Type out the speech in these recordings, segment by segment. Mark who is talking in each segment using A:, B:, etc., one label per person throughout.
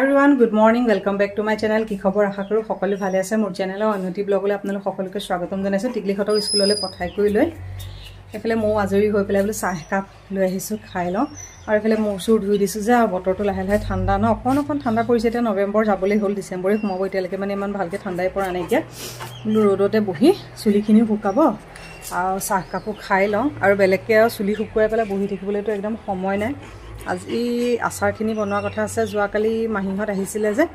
A: everyone, good morning. Welcome back to my channel. কি খবৰ আশা কৰো সকলো ভালে আছে মোৰ চেনেলৰ অন্যটি ব্লগলৈ আপোনালোক সকলোকে স্বাগতম জনাইছো টিকলি খটক স্কুললৈ পঠাই কৰি লৈ এফালে মও আজৰি হৈ পেলাই বলে চাহ কাপ লৈ আহিছো খাই ল আৰু এফালে মৌচুৰ ধুই দিছো যে আৰু বতৰটো লাহে লাহে ঠাণ্ডা ন অকন ঠাণ্ডা পৰিছে এতিয়া নৱেম্বৰ যাবলৈ হ'ল ডিসেম্বৰে সোমাব এতিয়ালৈকে মানে ইমান ভালকে ঠাণ্ডাই পৰা নাই এতিয়া ৰ'দতে বহি চুলিখিনি শুকাব আৰু চাহ কাপো খাই ল আৰু বেলেগকে আৰু চুলি শুকুৱাই পেলাই বহি থাকিবলৈতো একদম সময় নাই আজি আচাৰখিনি বনোৱা কথা আছে যোৱাকালি মাহিহত আহিছিলে যে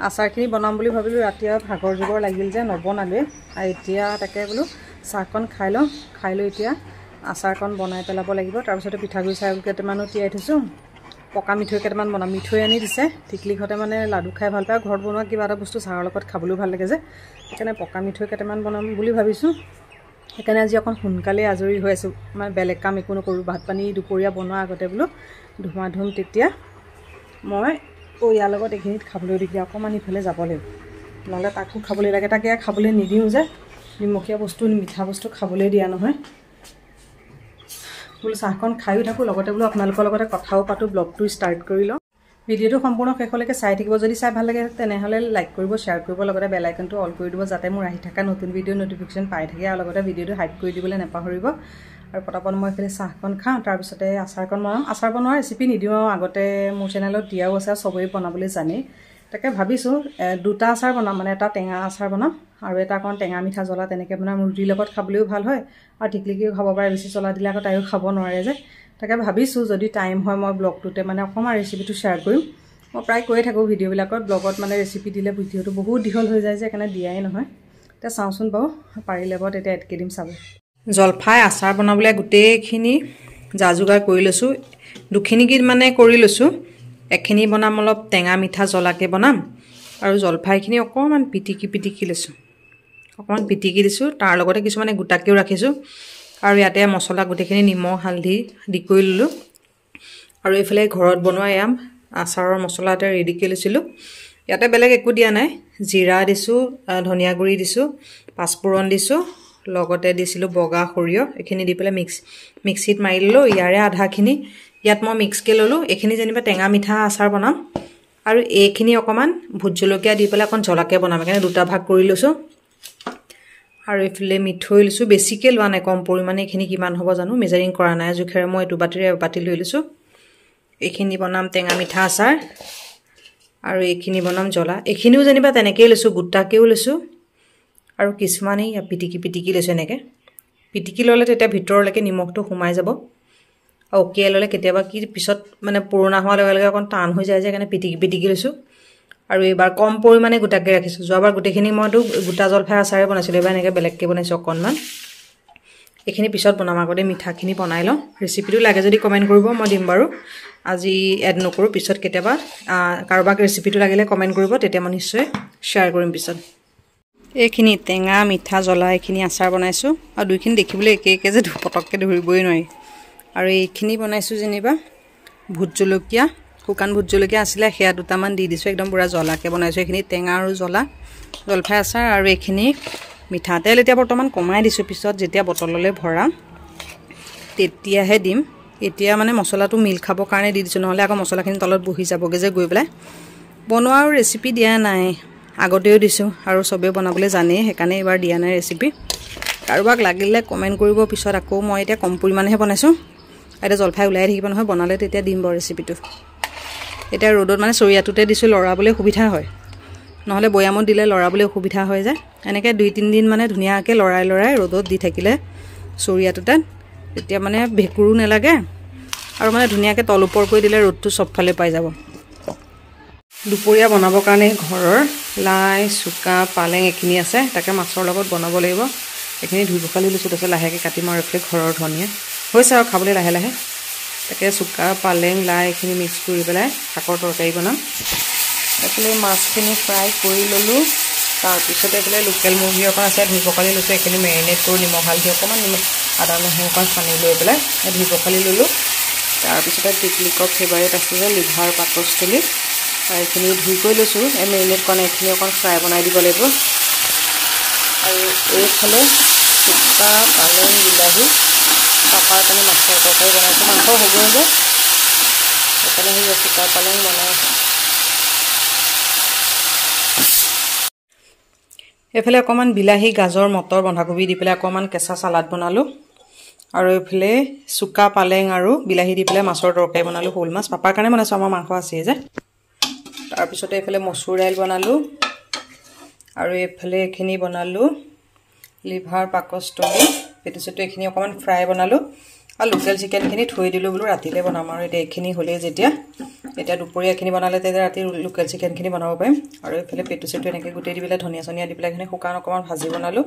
A: আচাৰখিনি বনাম বুলি ভাবিলো ৰাতিয়া ভাগৰ জুগৰ লাগিল যে নবনালে আৰু এতিয়া তাকে বোলো চাহকন খাই ল এতিয়া আচাৰকন বনাই পেলাব লাগিব তাৰ পিছতে পিঠাগুৰি চাউল কেইটামানো তিয়াই থৈছো পকা মিঠৈ কেইটামান বনাম মিঠৈ আনি দিছে টিকলিখতে মানে লাডু খাই ভাল পায় ঘৰত বনোৱা কিবা এটা বস্তু চাহৰ লগত খাবলৈ ভাল লাগে যে সেইকাৰণে পকা মিঠৈ কেইটামান বনাম বুলি ভাবিছো সেইকাৰণে আজি অকন সোনকালে আজৰি হৈ আছো মানে বেলেগ কাম একো নকৰো ভাত পানী দুপৰীয়া বনোৱা আগতে বোলো ধুমাধুম তেতিয়া মই ইয়াৰ লগত এখিনিত খাবলৈ দিগি অকমান ইফালে যাব লাগিব নহলে তাকো খাবলৈ লাগে তাকে খাবলৈ নিদিও যে নিমখীয়া বস্তু মিঠা বস্তু খাবলৈ দিয়া নহয় বোলো চাহকন খাইও থাকো লগতে বোলো আপোনালোকৰ লগতে কথাও পাতো ব্লগটো ষ্টাৰ্ট কৰি ল ভিডিওটো সম্পূৰ্ণ শেষলৈকে চাই থাকিব যদি চাই ভাল লাগে তেনেহলে লাইক কৰিব শেয়াৰ কৰিব লগতে বেল আইকনটো অল কৰি দিব যাতে মোৰ আহি থকা নতুন ভিডিও নটিফিকেশন পাই থাকে আৰু লগতে ভিডিওটো হাইপ কৰি দিবলৈ নাপাহৰিব আৰু পটাপট মই এফালে চাহকন খাওঁ তাৰ পিছতে আচাৰকন বনাম আচাৰ বনোৱাৰ ৰেচিপি নিদিও আগতে মোৰ চেনেলত দিয়াও আছে সবেই বনাবলৈ জানে তাকে ভাবিছো দুটা আচাৰ বনাম মানে এটা টেঙা আচাৰ বনাম আৰু এটা কোন টেঙা মিঠা জ্বলা তেনেকে বনাম ৰুটিৰ লগত খাবলৈও ভাল হয় আৰু টিকলিকেও খাব পাৰে বেছি জ্বলা দিলে আকৌ তাইও খাব নোৱাৰে যে তাকে ভাবিছো যদি টাইম হয় মই ব্লগটোতে মানে অকমান ৰেচিপিটো শেয়াৰ কৰিম মই প্ৰায় কৈ থাকো ভিডিও বিলাকত ব্লগত মানে ৰেচিপি দিলে ভিডিওটো বহুত দীঘল হৈ যায় যে কাৰণে দিয়াই নহয় তে চাওচোন বাও পাৰিলে বাও তেতিয়া এড দিম চাব জলফাই আচাৰ বনাবলৈ গুটেইখিনি জাজুগাৰ কৰি লৈছো দুখিনি কি মানে কৰি লৈছো একখিনি বনাম অলপ টেঙা মিঠা জ্বলাকে বনাম আৰু জলফাইখিনি অকমান পিটিকি লৈছো অকমান পিটিকি দিছো তাৰ লগতে কিছুমানে গুটাকেও ৰাখিছো আৰু ইয়াতে মছলা গুটেখিনি নিমখ হালধি দি কৰি ললো আৰু এফালে ঘৰত বনোৱা ইয়াম আচাৰৰ মছলাতে ৰেডি কৰি লৈছিলো ইয়াতে বেলেগ একো দিয়া নাই জিৰা দিছো ধনিয়া গুৰি দিছো পাঁচফোৰণ দিছো লগতে দিছিলো বগা খৰিয় এখিনি দি পেলে মিক্সিত মাৰি ললো ইয়াৰে আধাখিনি ইয়াত মই মিক্স কে ললো এখিনি যেনিবা টেঙা মিঠা আচাৰ বনাম আৰু এইখিনি অকমান ভুট জলকীয়া দি পেলে অকন জ্বলাকে বনাম কাৰণে দুটা ভাগ কৰি লৈছো আৰু এফালে মিঠৈ লৈছো বেছিকে লোৱা নাই কম পৰিমাণে এখিনি কিমান হ'ব জানো মেজাৰিং কৰা নাই জুখেৰে মই এটো বাটি লৈ লৈছো এখিনি বনাম টেঙা মিঠা আচাৰ আৰু এখিনি বনাম জ্বলা এখিনিও যেনিবা তেনেকৈ লৈছো গুটাকেও লৈছো আৰু কিছুমানে ইয়া পিটিকি লৈছে নেকে পিটিকি ললে তেতিয়া ভিতৰলৈকে নিমখটো সোমাই যাব আৰু ওকিয়াই ললে কেতিয়াবা কি পিছত মানে পুৰণা হোৱাৰ লগে লগে অকন টান হৈ যায় যে কাৰণে পিটিকি লৈছো আৰু এবাৰ কম পৰিমাণে গুটাকে ৰাখিছো যোৱাবাৰ গুটেখিনি মইতো গুটা জলফাই আচাৰে বনাইছিলো এবাৰ এনেকে বেলেগকে বনাইছো অকনমান এখিনি পিছত বনাম আগতে মিঠাখিনি বনাই ল ৰেচিপিটো লাগে যদি কমেন্ট কৰিব মই দিম বাৰু আজি এড নকৰো পিছত কেতিয়াবা কাৰোবাক ৰেচিপিটো লাগিলে কমেন্ট কৰিব তেতিয়া মই নিশ্চয় শেয়াৰ কৰিম পিছত এইখিনি টেঙা মিঠা জ্বলা এইখিনি আচাৰ বনাইছো আৰু দুইখিনি দেখিবলৈ একে যে পটককে ধৰিবই নোৱাৰি আৰু এইখিনি বনাইছো যেনিবা ভুট জলকীয়া শুকান ভুট জলকীয়া আছিলে হেয়া দুটামান দি দিছো একদম পুৰা জ্বলাকে বনাইছো এইখিনি টেঙা আৰু জ্বলা জলফাই আচাৰ আৰু এইখিনি মিঠা তেল এতিয়া বৰ্তমান কমাই দিছো পিছত যেতিয়া বটললৈ ভৰাম তেতিয়াহে দিম এতিয়া মানে মছলাটো মিল খাব কাৰণে দি দিছো নহলে আকৌ মছলাখিনি তলত বহি যাবগে যে গৈ পেলাই বনোৱা আৰু ৰেচিপি দিয়া নাই আগতেও দিছো আৰু সবে বনাবলৈ জানে সেইকাৰণে এবাৰ দিয়া নাই ৰেচিপি কাৰোবাক লাগিলে কমেন্ট কৰিব পিছত আকৌ মই এতিয়া কম পৰিমাণেহে বনাইছো এটা জলফাই উলাই থাকিব নহয় বনালে তেতিয়া দিম বৰ ৰেচিপিটো এটা ৰ'দত মানে চৰিয়াটোতে দিছো লৰাবলৈ সুবিধা হয় নহলে বয়ামত দিলে লৰাবলৈ সুবিধা হয় যায় এনেকে 2-3 দিন মানে ধুনিয়াকে লৰাই ৰ'দত দি থাকিলে চৰিয়াটোতে তেতিয়া মানে ভেকুৰু নেলাগে আৰু মানে ধুনিয়াকে তল ওপৰ কৰি দিলে ৰ'দটো সবফালে পাই যাব দুপৰীয়া বনাবৰ কাৰণে ঘৰৰ লাই সুকা পালেং এখিনি আছে তাকে মাছৰ লগত বনাব লাগিব এখিনি ধুই পখালি লৈছো তাৰপিছত লাহেকে কাটিম আৰু এফালে ঘৰৰ ধনিয়া হৈছে আৰু খাবলৈ লাহে তাকে সুকা পালেং লাই এখিনি মিক্স কৰি পেলাই শাকৰ তৰকাৰী বনাম এফালে মাছখিনি ফ্ৰাই কৰি ললো তাৰ পিছতে এফালে লোকেল মুৰ্গী অকণ আছে ধুই পখালি লৈছো এখিনি মেৰিনেট কৰি নিমখ হালধি অকমান আদা নহৰু অকণ সানি লৈ পেলাই ধুই পখালি ললো তাৰ পিছতে টিকলিকৰ ফেভাৰিট আছে যে লিভাৰ পাকস্থলী আৰু এখিনি ধুই কৰি লৈছো মেৰিনেট কৰা এখিনি অকণ ফ্ৰাই বনাই দিব লাগিব আৰু এইফালে সুকা পালেং বিলাহী পাপাৰ কাৰণে মাছৰ তৰকাৰী বনাইছো মাংস হ'বই যে সেইকাৰণে সেই সুকা পালেং বনাইছো এফালে অকমান বিলাহী গাজৰ মটৰ বন্ধাকবি দি পেলাই অকমান কেঁচা সালাড বনালো আৰু এফালে সুকা পালেং আৰু বিলাহী দি পেলাই মাছৰ তৰকাৰী বনালো হোল মাছ পাপাৰ কাৰণে বনাইছো আমাৰ মাংস আছে যে তাৰ পিছতে এফালে মসুৰ দাইল বনালো আৰু এফালে এখিনি বনালো লিভাৰ পাকষ্টলি পেটিছটো এখিনি অকমান ফ্ৰাই বনালো আৰু লোকেল চিকেন খিনি থৈ দিলো বলো ৰাতিলে বনাম আৰু এটা এখিনি হলে যেতিয়া এটা দুপৰীয়া এখিনি বনালে তেতিয়া ৰাতি লোকেল চিকেন খিনি বনাব পাৰিম আৰু এফালে পেটিছটো এনেকৈ গুটেই দি পেলাই ধনিয়া চনিয়া দি পেলাই এখিনি শুকান অকমান ভাজি বনালো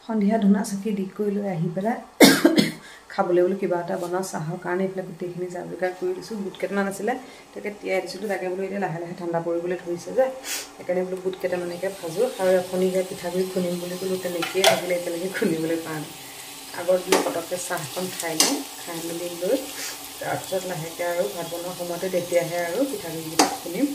A: সন্ধিয়া ধুনা চাকি দি কৰি লৈ আহি পেলাই খাবলৈ বুলি কিবা এটা বনাও চাহৰ কাৰণে এইফালে গোটেইখিনি জাবুকাৰ কৰি দিছোঁ বুট কেইটামান আছিলে তাকে তিয়াই দিছিলোঁ তাকে বোলো এতিয়া লাহে লাহে ঠাণ্ডা পৰিবলৈ ধৰিছে যে সেইকাৰণে বোলো বুট কেইটামানকে ভাজোঁ আৰু এখনি পিঠাগুড়ি খুন্দিম বুলি ক'লোঁ তেনেকৈয়ে থাকিলে এতিয়ালৈকে খুন্দিবলৈ পৰা নাই আগত বোলো পটককৈ চাহখন খাই লওঁ খাই মেলি লৈ তাৰপিছত লাহেকৈ আৰু ভাত বনোৱাৰ সময়তে তেতিয়াহে আৰু পিঠাগুড়িকেইটা খুন্দিম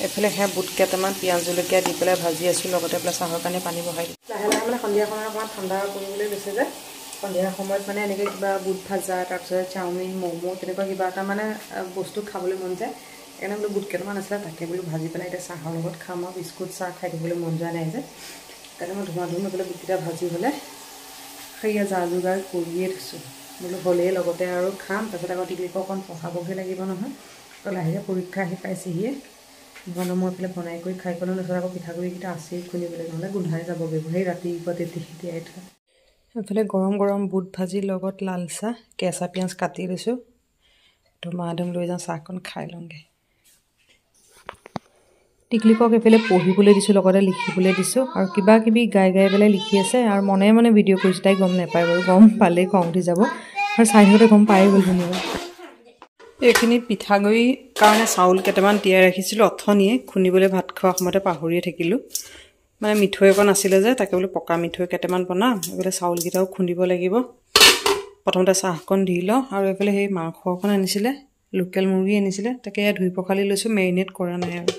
A: এফালে বুট কেইটামান পিঁয়াজ জলকীয়া দি পেলাই ভাজি আছোঁ লগতে পেলাই চাহৰ কাৰণে পানী বহাই দিওঁ লাহে লাহে মানে সন্ধিয়া সময়ত অকণমান ঠাণ্ডা পৰিবলৈ লৈছে যে সন্ধিয়া সময়ত মানে এনেকৈ কিবা বুট ভাজা তাৰপিছত চাওমিন ম'ম' তেনেকুৱা কিবা এটা মানে বস্তু খাবলৈ মন যায় সেইকাৰণে বোলো বুট কেইটামান আছিলে তাকে বোলো ভাজি পেলাই এতিয়া চাহৰ লগত খাম আৰু বিস্কুট চাহ খাই থাকিবলৈ মন যোৱা নাই যে সেইকাৰণে মই ধুমা ধুমা পেলাই বুটকেইটা ভাজি হ'লে সেয়া যা যোগাৰ কৰিয়ে থৈছোঁ বোলো হ'লেই লগতে আৰু খাম তাৰপিছত আকৌ টিকলিক অকণ পঢ়াবগৈ লাগিব নহয় তো লাহেকৈ পৰীক্ষা আহি পাইছেহিয়ে বনাম মই এইফালে বনাই কৰি খাই পেলাই নচৰ আকৌ পিঠাগুড়িকেইটা আছেই খুন্দিবলৈ নহ'লে গোন্ধাই যাবগৈ সেই ৰাতিপুৱা তিয়াই থোৱা এইফালে গৰম গৰম বুট ভাজিৰ লগত লাল চাহ কেঁচা পিঁয়াজ কাটি লৈছোঁ ধুমা ধুম লৈ যাওঁ চাহকণ খাই লওঁগৈ টিকলিকক এইফালে পঢ়িবলৈ দিছোঁ লগতে লিখিবলৈ দিছোঁ আৰু কিবা কিবি গাই পেলাই লিখি আছে আৰু মনে মনে ভিডিঅ' কৰিছোঁ তাই গম নাপায় বাৰু গম পালেই খং উঠি যাব আৰু চাই থাকোঁতে গম পায়েই গ'ল ধুনীয়া এইখিনি পিঠাগুড়িৰ কাৰণে চাউল কেইটামান তিয়াই ৰাখিছিলোঁ অথনিয়ে খুন্দিবলৈ ভাত খোৱাৰ সময়তে পাহৰিয়ে থাকিলোঁ মানে মিঠৈ অকণ আছিলে যে তাকে বোলো পকা মিঠৈ কেইটামান বনাম এইফালে চাউলকেইটাও খুন্দিব লাগিব প্ৰথমতে চাহকণ দি লওঁ আৰু এইফালে সেই মাংস অকণ আনিছিলে লোকেল মুৰ্গী আনিছিলে তাকে এয়া ধুই পখালি লৈছোঁ মেৰিনেট কৰা নাই আৰু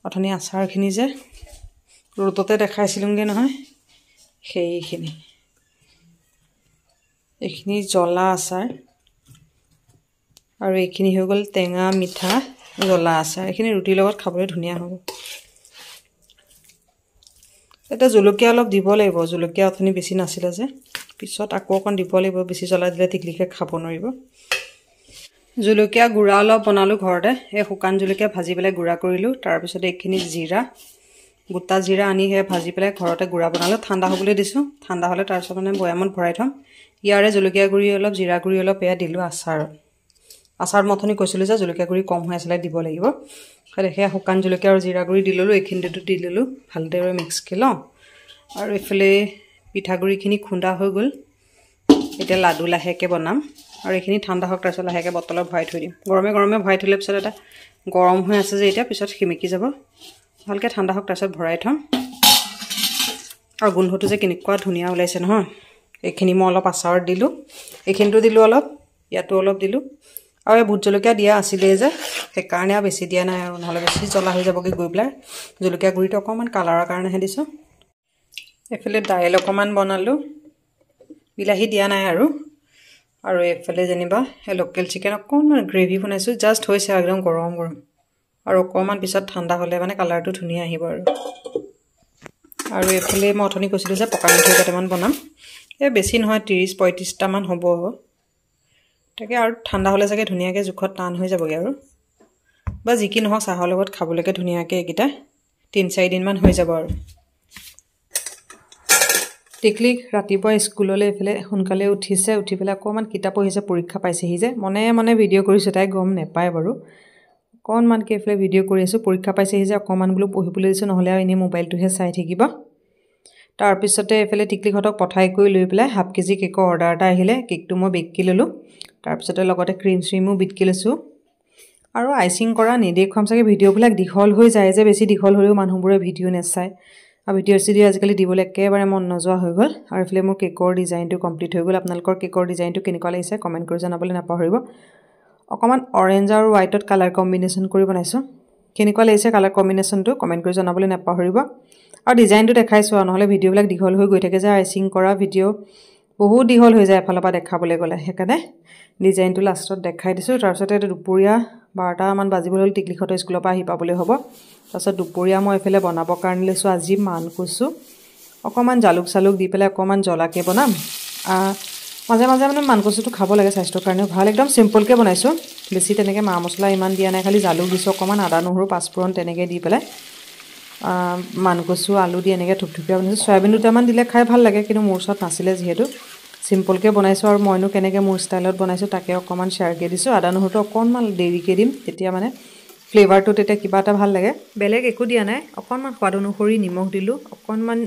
A: অথনি আচাৰখিনি যে ৰ'দতে দেখাইছিলোঁগৈ নহয় সেইখিনি এইখিনি জ্বলা আচাৰ আৰু এইখিনি হৈ গ'ল টেঙা মিঠা জ্বলা আচাৰ এইখিনি ৰুটিৰ লগত খাবলৈ ধুনীয়া হ'ব এটা জলকীয়া অলপ দিব লাগিব জলকীয়া অথনি বেছি নাছিলে যে পিছত আকৌ অকণ দিব লাগিব বেছি জ্বলা দিলে টিকলিকে খাব নোৱাৰিব জলকীয়া গুড়া অলপ বনালোঁ ঘৰতে এই শুকান জলকীয়া ভাজি পেলাই গুড়া কৰিলোঁ তাৰপিছত এইখিনি জিৰা গোটা জিৰা আনি ভাজি পেলাই ঘৰতে গুড়া বনালোঁ ঠাণ্ডা হ'বলৈ দিছোঁ ঠাণ্ডা হ'লে তাৰপিছত মানে বৈয়ামত ভৰাই থ'ম ইয়াৰে জলকীয়া গুড়ি অলপ জিৰা গুড়ি অলপ এয়া দিলোঁ আচাৰ মথনি কৈছিলোঁ যে জলকীয়া গুড়ি কম হৈ আছিলে দিব লাগিব সেয়া শুকান জলকীয়া আৰু জিৰা গুড়ি দি ল'লোঁ এইখিনিতো দি ল'লোঁ ভালদৰে মিক্স কৰি লওঁ আৰু এইফালে পিঠাগুড়িখিনি খুন্দা হৈ গ'ল এতিয়া লাডু লাহেকৈ বনাম আৰু এইখিনি ঠাণ্ডা হওক তাৰপিছত লাহেকৈ বটলত ভৰাই থৈ দিম গৰমে গৰমে ভৰাই থ'লে পিছত এটা গৰম হৈ আছে যে এতিয়া পিছত সেমেকি যাব ভালকৈ ঠাণ্ডা হওক তাৰপিছত ভৰাই থ'ম আৰু গোন্ধটো যে কেনেকুৱা ধুনীয়া ওলাইছে নহয় এইখিনি মই অলপ আচাৰত দিলোঁ এইখিনিতো দিলোঁ অলপ ইয়াতো অলপ দিলোঁ আৰু এই ভোট জলকীয়া দিয়া আছিলেই যে সেইকাৰণে আৰু বেছি দিয়া নাই আৰু নহ'লে বেছি জ্বলা হৈ যাবগৈ গৈ পেলাই জলকীয়া গুড়িটো অকণমান কালাৰৰ কাৰণেহে দিছোঁ এইফালে দাইল অকণমান বনালোঁ বিলাহী দিয়া নাই আৰু এইফালে যেনিবা লোকেল চিকেন অকণমান গ্ৰেভি বনাইছোঁ জাষ্ট হৈছে একদম গৰম গৰম আৰু অকণমান পিছত ঠাণ্ডা হ'লে মানে কালাৰটো ধুনীয়া আহিব আৰু এইফালে মই অথনি কৈছিলোঁ যে পকা মিঠৈ কেইটামান বনাম এই বেছি নহয় 30-35টামান হ'ব তাকে আৰু ঠাণ্ডা হ'লে চাগে ধুনীয়াকৈ জোখত টান হৈ যাবগৈ আৰু বা যি কি নহওক চাহৰ লগত খাবলৈকে ধুনীয়াকৈ এইকেইটা 3-4 দিনমান হৈ যাব আৰু টিকলিক ৰাতিপুৱা স্কুললৈ এইফালে সোনকালে উঠিছে উঠি পেলাই অকণমান কিতাপ পঢ়িছে পৰীক্ষা পাইছেহি যে মনে মনে ভিডিঅ' কৰিছোঁ তাই গম নাপায় বাৰু অকণমানকৈ এইফালে ভিডিঅ' কৰি আছোঁ পৰীক্ষা পাইছেহি যে অকণমান বোলো পঢ়িবলৈ দিছোঁ নহ'লে আৰু এনেই মোবাইলটোহে চাই থাকিব তাৰ পিছতে এফালে টিকলিহঁতক পঠাই কৰি লৈ পেলাই হাফ কেজি কেকৰ অৰ্ডাৰ এটা আহিলে কেকটো মই বেক কৰি ল'লোঁ তাৰ পিছতে লগতে ক্ৰীম শ্ৰীমো বিট কৰি লৈছোঁ আৰু আইচিং কৰা নেদেখুৱাম চাগে ভিডিঅ'বিলাক দীঘল হৈ যায় যে বেছি দীঘল হ'লেও মানুহবোৰে ভিডিঅ' নেচায় আৰু ভিডিঅ' আজিকালি দিবলৈ একেবাৰে মন নোযোৱা হৈ গ'ল আৰু এফালে মোৰ কেকৰ ডিজাইনটো কমপ্লিট হৈ গ'ল আপোনালোকৰ কেকৰ ডিজাইনটো কেনেকুৱা লাগিছে কমেণ্ট কৰি জনাবলৈ নাপাহৰিব অকণমান অৰেঞ্জ আৰু হোৱাইটত কালাৰ কম্বিনেশ্যন কৰি বনাইছোঁ কেনেকুৱা লাগিছে কালাৰ কম্বিনেশ্যনটো কমেণ্ট কৰি জনাবলৈ নাপাহৰিব আৰু ডিজাইনটো দেখাইছোঁ আৰু নহ'লে ভিডিঅ'বিলাক দীঘল হৈ গৈ থাকে যে আইচিং কৰা ভিডিঅ' বহুত দীঘল হৈ যায় এফালৰ পৰা দেখাবলৈ গ'লে সেইকাৰণে ডিজাইনটো লাষ্টত দেখাই দিছোঁ তাৰপিছতে দুপৰীয়া 12টামান বাজিবলৈ হ'ল টিকলিহঁতৰ স্কুলৰ পৰা আহি পাবলৈ হ'ব তাৰপিছত দুপৰীয়া মই এফালে বনাবৰ কাৰণে লৈছোঁ আজি মান কচু অকণমান জালুক চালুক দি পেলাই অকণমান জ্বলাকৈ বনাম মাজে মাজে মানে মান কচুটো খাব লাগে স্বাস্থ্যৰ কাৰণেও ভাল একদম চিম্পলকৈ বনাইছোঁ বেছি তেনেকৈ মা মছলা ইমান দিয়া নাই খালি জালুক দিছোঁ অকণমান আদা নহৰু পাঁচফোৰণ তেনেকৈ দি পেলাই মান কচু আলু দি এনেকৈ থুপথুপীয়া বনাইছোঁ চয়াবিন দুটামান দিলে খাই ভাল লাগে কিন্তু মোৰ ওচৰত নাছিলে যিহেতু চিম্পলকৈ বনাইছোঁ আৰু মইনো কেনেকৈ মোৰ ষ্টাইলত বনাইছোঁ তাকে অকণমান শ্বেয়াৰকৈ দিছোঁ আদা নহৰুটো অকণমান দেৰিকৈ দিম তেতিয়া মানে ফ্লেভাৰটো তেতিয়া কিবা এটা ভাল লাগে বেলেগ একো দিয়া নাই অকণমান সোৱাদ অনুসৰি নিমখ দিলোঁ অকণমান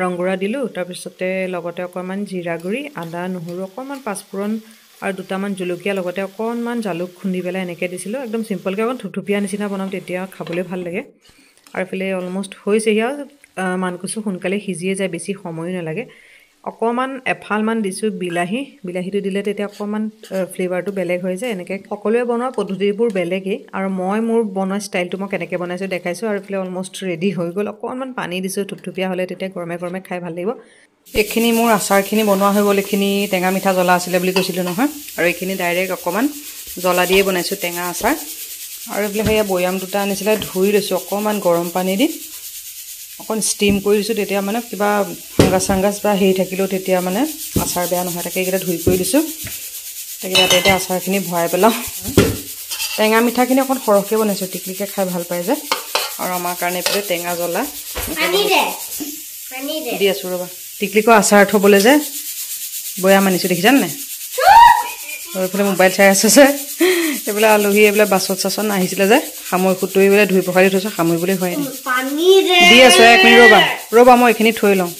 A: ৰংগুড়া দিলোঁ তাৰপিছতে লগতে অকণমান জিৰা গুড়ি আদা নহৰু অকণমান পাঁচফোৰণ আৰু দুটামান জলকীয়া লগতে অকণমান জালুক খুন্দি পেলাই এনেকৈ দিছিলোঁ একদম চিম্পলকৈ অকণ থুপথুপীয়া নিচিনা বনাম তেতিয়া খাবলৈ ভাল লাগে আৰু এইফালে অলমষ্ট হৈছেহি আৰু মান কচু সোনকালে সিজিয়ে যায় বেছি সময়ো নালাগে অকণমান এফালমান দিছোঁ বিলাহীটো দিলে তেতিয়া অকণমান ফ্লেভাৰটো বেলেগ হৈ যায় এনেকৈ সকলোৱে বনোৱা পদ্ধতিবোৰ বেলেগেই আৰু মই মোৰ বনোৱা ষ্টাইলটো মই কেনেকৈ বনাইছোঁ দেখাইছোঁ আৰু এইফালে অলমষ্ট ৰেডি হৈ গ'ল অকণমান পানী দিছোঁ থুপথুপীয়া হ'লে তেতিয়া গৰমে গৰমে খাই ভাল লাগিব এইখিনি মোৰ আচাৰখিনি বনোৱা হৈ গ'ল এইখিনি টেঙা মিঠা জ্বলা আছিলে বুলি কৈছিলোঁ নহয় আৰু এইখিনি ডাইৰেক্ট অকণমান জ্বলা দিয়ে বনাইছোঁ টেঙা আচাৰ আৰু এইবিলাক সেয়া বৈয়াম দুটা আনিছিলে ধুই লৈছোঁ অকণমান গৰম পানী দি অকণ ষ্টিম কৰি দিছোঁ তেতিয়া মানে কিবা ফাংগাছ বা হেৰি থাকিলেও তেতিয়া মানে আচাৰ বেয়া নহয় তাকে এইকেইটা ধুই কৰি দিছোঁ তাকে ইয়াতে এতিয়া আচাৰখিনি ভৰাই পেলাওঁ টেঙা মিঠাখিনি অকণ সৰহকৈ বনাইছোঁ টিকলিকে খাই ভাল পায় যে আৰু আমাৰ কাৰণে এইফালে টেঙা জ্বলা দি আছোঁ ৰ'বা টিকলিকৰ আচাৰ থ'বলৈ যে বৈয়াম আনিছোঁ দেখিছানে নাই আৰু এইফালে মোবাইল চাই আছে যে এইবিলাক আলহী এইবিলাক বাছত চাচন আহিছিলে যে সামৰি সুতুৰি পেলাই ধুই পখালি থৈছোঁ সামৰিবলৈ হোৱাই নাই দি আছোঁ 1 মিনিট ৰ'বা মই এইখিনি থৈ লওঁ